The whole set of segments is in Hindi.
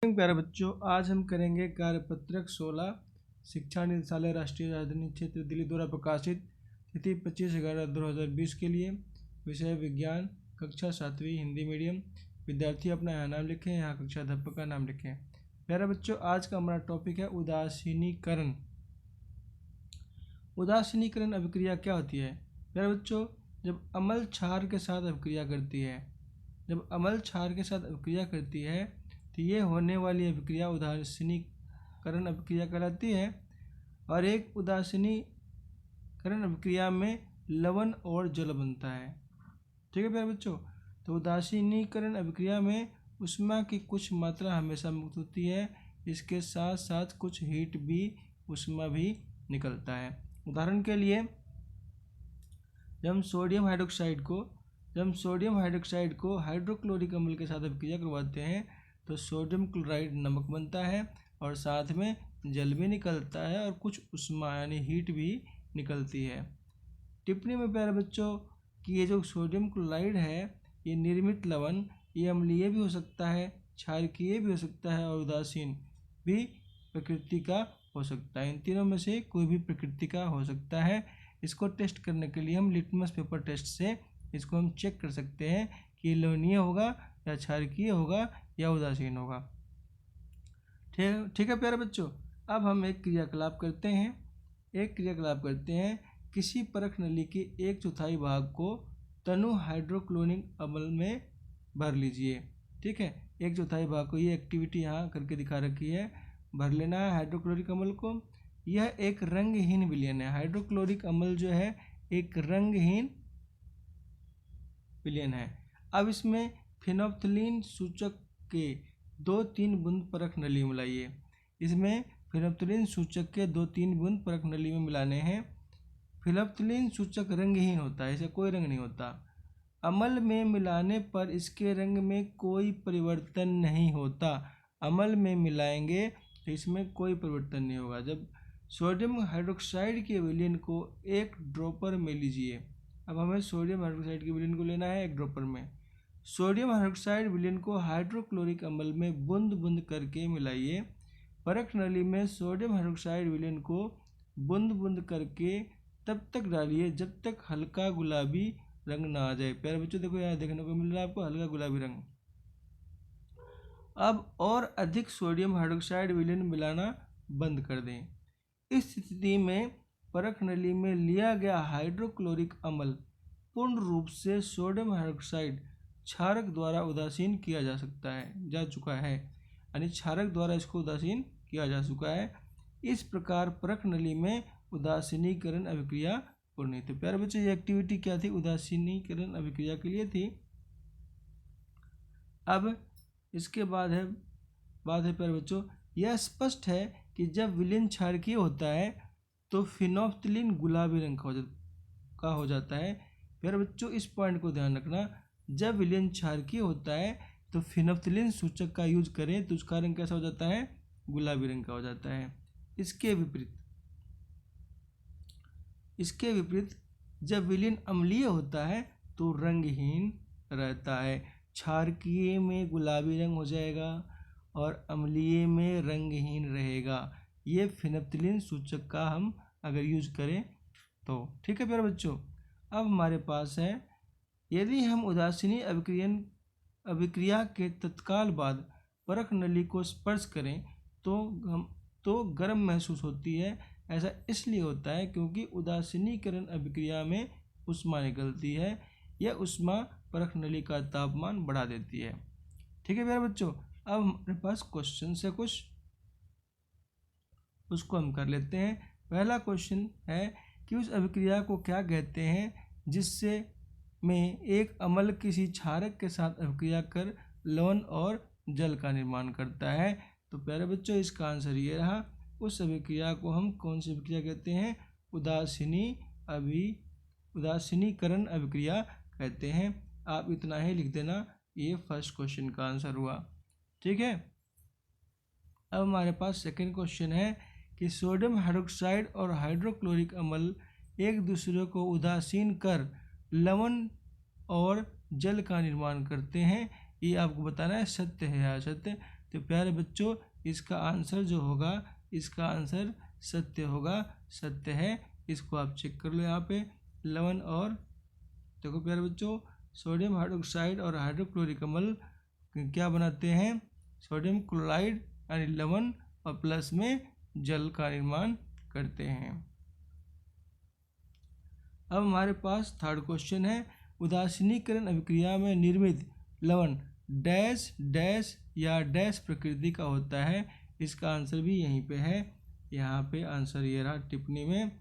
प्यारे बच्चों, आज हम करेंगे कार्यपत्रक 16 शिक्षा निदेशालय राष्ट्रीय राजधानी क्षेत्र दिल्ली द्वारा प्रकाशित तिथि 25/11/2020 के लिए। विषय विज्ञान, कक्षा 7वीं, हिंदी मीडियम। विद्यार्थी अपना यहाँ नाम लिखें, यहाँ कक्षा अध्यापक का नाम लिखें। प्यारे बच्चों, आज का हमारा टॉपिक है उदासीनीकरण। उदासीनीकरण अभिक्रिया क्या होती है? प्यारे बच्चों, जब अम्ल क्षार के साथ अभिक्रिया करती है, तो ये होने वाली अभिक्रिया उदासीनीकरण अभिक्रिया कहलाती है। और एक उदासीनीकरण अभिक्रिया में लवण और जल बनता है। ठीक है प्यारे बच्चों, तो उदासीनीकरण अभिक्रिया में ऊष्मा की कुछ मात्रा हमेशा मुक्त होती है, इसके साथ साथ कुछ हीट भी, ऊष्मा भी निकलता है। उदाहरण के लिए, जब हम सोडियम हाइड्रोक्साइड को हाइड्रोक्लोरिक अम्ल के साथ अभिक्रिया करवाते हैं तो सोडियम क्लोराइड नमक बनता है और साथ में जल भी निकलता है और कुछ ऊष्मा यानी हीट भी निकलती है। टिप्पणी में प्यारे बच्चों कि ये जो सोडियम क्लोराइड है, ये निर्मित लवण, ये अम्लीय भी हो सकता है, क्षारकीय भी हो सकता है और उदासीन भी प्रकृति का हो सकता है। इन तीनों में से कोई भी प्रकृति का हो सकता है। इसको टेस्ट करने के लिए हम लिटमस पेपर टेस्ट से इसको हम चेक कर सकते हैं कि लवणीय होगा या क्षारकीय होगा या उदासीन होगा। ठीक है प्यारे बच्चों, अब हम एक क्रियाकलाप करते हैं। किसी परख नली के 1/4 भाग को तनु हाइड्रोक्लोरिक अम्ल में भर लीजिए। ठीक है, 1/4 भाग को, ये एक्टिविटी यहाँ करके दिखा रखी है, भर लेना है हाइड्रोक्लोरिक अम्ल को। यह एक रंगहीन विलयन है। हाइड्रोक्लोरिक अम्ल जो है एक रंगहीन विलयन है। अब इसमें फिनोल्फ्थालीन सूचक के 2-3 बूंद परख नली में मिलाइए। इसमें फिनोल्फ्थालीन सूचक के 2-3 बूंद परख नली में मिलाने हैं। फिनोल्फ्थालीन सूचक रंगहीन होता है, इसे कोई रंग नहीं होता। अम्ल में मिलाने पर इसके रंग में कोई परिवर्तन नहीं होता। अम्ल में मिलाएंगे तो इसमें कोई परिवर्तन नहीं होगा। जब सोडियम हाइड्रोक्साइड के विलयन को एक ड्रॉपर में लीजिए। अब हमें सोडियम हाइड्रोक्साइड के विलयन को लेना है एक ड्रॉपर में। सोडियम हाइड्रोक्साइड विलयन को हाइड्रोक्लोरिक अम्ल में बूंद बूंद करके मिलाइए। परख नली में सोडियम हाइड्रोक्साइड विलयन को बूंद बूंद करके तब तक डालिए जब तक हल्का गुलाबी रंग ना आ जाए। प्यारे बच्चों देखो, यहाँ देखने को मिल रहा है आपको हल्का गुलाबी रंग। अब और अधिक सोडियम हाइड्रोक्साइड विलयन मिलाना बंद कर दें। इस स्थिति में परख नली में लिया गया हाइड्रोक्लोरिक अम्ल पूर्ण रूप से सोडियम हाइड्रोक्साइड क्षारक द्वारा उदासीन किया जा चुका है, यानी क्षारक द्वारा इसको उदासीन किया जा चुका है। इस प्रकार परख नली में उदासीनीकरण अभिक्रिया पूर्ण हुई। तो प्यारे बच्चों, ये एक्टिविटी क्या थी? उदासीनीकरण अभिक्रिया के लिए थी। अब इसके बाद है प्यारे बच्चों, यह स्पष्ट है कि जब विलयन क्षारकीय होता है तो फिनोल्फ्थालीन गुलाबी रंग का हो जाता है। प्यारे बच्चों, इस पॉइंट को ध्यान रखना, जब विलयन क्षारकीय होता है तो फिनोल्फ्थालीन सूचक का यूज करें तो उसका रंग कैसा हो जाता है? गुलाबी रंग का हो जाता है। इसके विपरीत जब विलयन अम्लीय होता है तो रंगहीन रहता है। क्षारकीय में गुलाबी रंग हो जाएगा और अम्लीय में रंगहीन रहेगा। ये फिनोल्फ्थालीन सूचक का हम अगर यूज करें तो। ठीक है प्यारे बच्चों, अब हमारे पास है, यदि हम उदासीनी अभिक्रिया के तत्काल बाद परख नली को स्पर्श करें तो गर्म महसूस होती है। ऐसा इसलिए होता है क्योंकि उदासीनीकरण अभिक्रिया में ऊष्मा निकलती है। यह ऊष्मा परख नली का तापमान बढ़ा देती है। ठीक है प्यारे बच्चों, अब हमारे पास क्वेश्चन है कुछ, उसको हम कर लेते हैं। पहला क्वेश्चन है कि उस अभिक्रिया को क्या कहते हैं जिससे में एक अम्ल किसी क्षारक के साथ अभिक्रिया कर लवण और जल का निर्माण करता है। तो प्यारे बच्चों, इसका आंसर ये रहा। उस अभिक्रिया को हम कौन सी अभिक्रिया कहते हैं? उदासीनीकरण अभिक्रिया कहते हैं। आप इतना ही लिख देना, ये फर्स्ट क्वेश्चन का आंसर हुआ। ठीक है, अब हमारे पास सेकंड क्वेश्चन है कि सोडियम हाइड्रोक्साइड और हाइड्रोक्लोरिक अम्ल एक दूसरे को उदासीन कर लवण और जल का निर्माण करते हैं। ये आपको बताना है सत्य है या असत्य। तो प्यारे बच्चों इसका आंसर जो होगा, इसका आंसर सत्य होगा, सत्य है। इसको आप चेक कर लो यहाँ पे लवण और देखो प्यारे बच्चों, सोडियम हाइड्रोक्साइड और हाइड्रोक्लोरिक अम्ल क्या बनाते हैं, सोडियम क्लोराइड यानी लवण और प्लस में जल का निर्माण करते हैं। अब हमारे पास थर्ड क्वेश्चन है, उदासीनीकरण अभिक्रिया में निर्मित लवण डैश डैश या डैश प्रकृति का होता है। इसका आंसर भी यहीं पे है, यहाँ पे आंसर ये रहा टिप्पणी में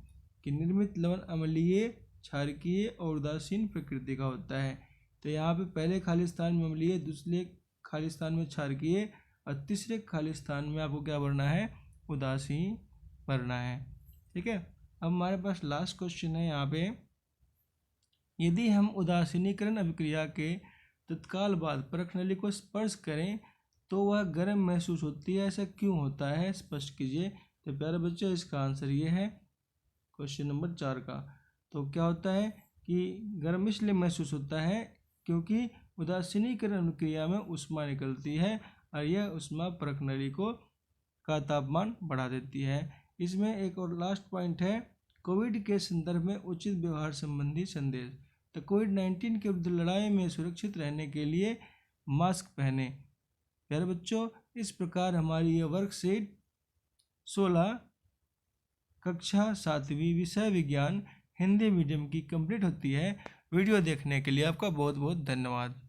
कि निर्मित लवण अम्लीय, क्षारकीय और उदासीन प्रकृति का होता है। तो यहाँ पे पहले खाली स्थान में अम्लीय, दूसरे खाली स्थान में क्षारकीय और तीसरे खाली स्थान में आपको क्या भरना है, उदासीन भरना है। ठीक है, अब हमारे पास लास्ट क्वेश्चन है यहाँ पे, यदि हम उदासीनीकरण अभिक्रिया के तत्काल बाद परख नली को स्पर्श करें तो वह गर्म महसूस होती है, ऐसा क्यों होता है, स्पष्ट कीजिए। तो प्यारे बच्चों इसका आंसर ये है क्वेश्चन नंबर 4 का। तो क्या होता है कि गर्म इसलिए महसूस होता है क्योंकि उदासीनीकरण क्रिया में ऊष्मा निकलती है और यह ऊष्मा परख नली का तापमान बढ़ा देती है। इसमें एक और लास्ट पॉइंट है, कोविड के संदर्भ में उचित व्यवहार संबंधी संदेश। तो कोविड-19 के विरुद्ध लड़ाई में सुरक्षित रहने के लिए मास्क पहने। प्यारे बच्चों इस प्रकार हमारी ये वर्कशीट 16 कक्षा 7वीं विषय विज्ञान हिंदी मीडियम की कंप्लीट होती है। वीडियो देखने के लिए आपका बहुत बहुत धन्यवाद।